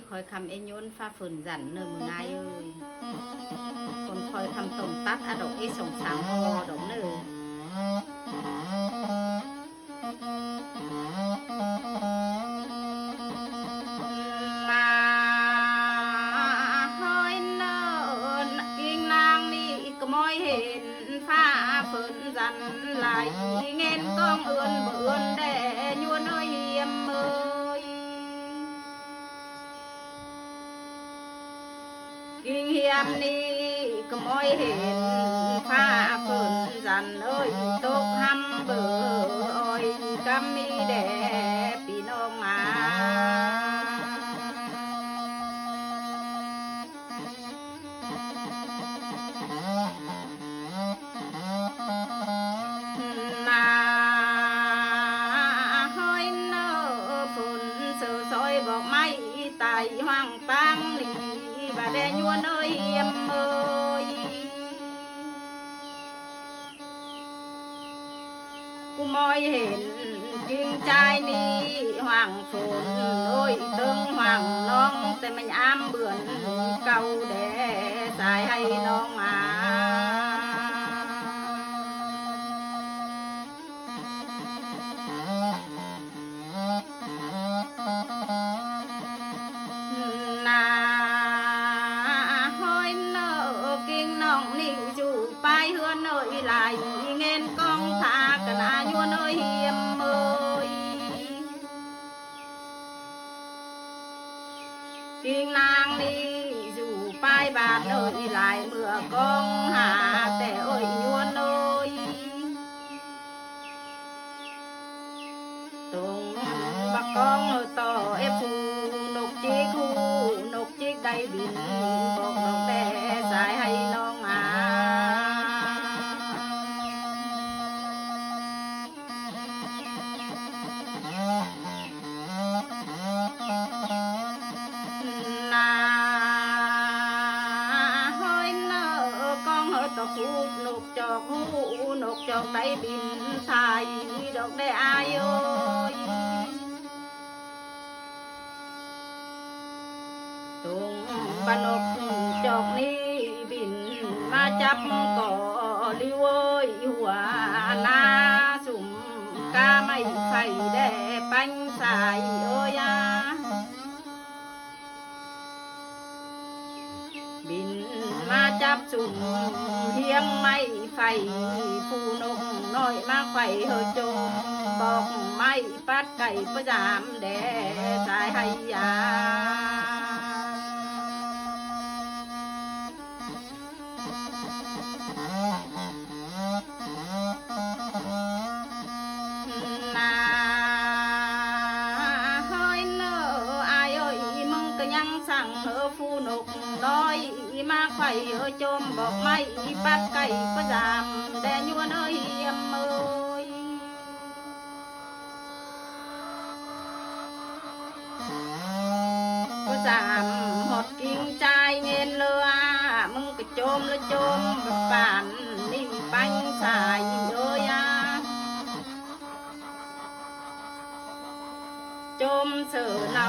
คอยคำเอ็นยนฟ้าฝนจันเนื้อมือง่ายเอ้ยคนคอยคำตมตัดอดอกอีส่งสามพอดอกเนื้อมาคอยเนินกิ่งนางนี่ก็มอยเห็นฟ้าฝนจันไหลเงินกองเอื้อนเบื่อนแดยวนเอ้ยเยี่ยมเอ้ยกิ่งเฮียมนี่ก็มอยเห็นฟ้าฝนจันเอ้ยตกหำเบื่ออ้อยกำมีแดพี่น้องมาบอกไม่ตายห้างปังนี่บาดยวนเอ้ยเยี่ยมเอ้ยกูมอยเห็นกิ่งใจนี่ห้างฝนโอ้ยตึงห้างน้องแต่ไม่อ้ำเบื่อนเก่าแด่สายให้น้องมาไปเฮือนเอ้ยไหลเงินกองทากันอายุเอ้ยเฮียมเอ้ยกิ่งนางนี่อยู่ปลายบาทเอ้ยไหลเมื่อกองหาแต่เอ้ยยวนเอ้ยตรงบักกองต่อเอฟูนกจีคู่นกจีได้บินบอกดอกแต่สายให้น้องมาตกหูนกจอกหูนกจอกได้บินไทยดอกได้อายโอยตรงปนกจอกนี้บินมาจับก่อลิเวยหัวนาสุ่มกาไม่ไข่แด่ปัญสายโอยาบินมาจับสุ่มเฮียงไม่ไฟผู้นกน้อยมาไฟเฮอจงบอกไม่ปัดไก่ประจามแด่สายให้ยานาเฮ้ยเนออายเอ้ยมึงก็ยังสั่งเฮอผู้นกน้อยมาไข่เออจมบอกไม่ปัดไก่ประจามแดนยวนเอ้ยเยี่ยมเอ้ยประจามหดกิ่งใจเงินเรือมึงก็จมแล้วจมป่านนี่ปัญสายเอ้ยจมเสือเนา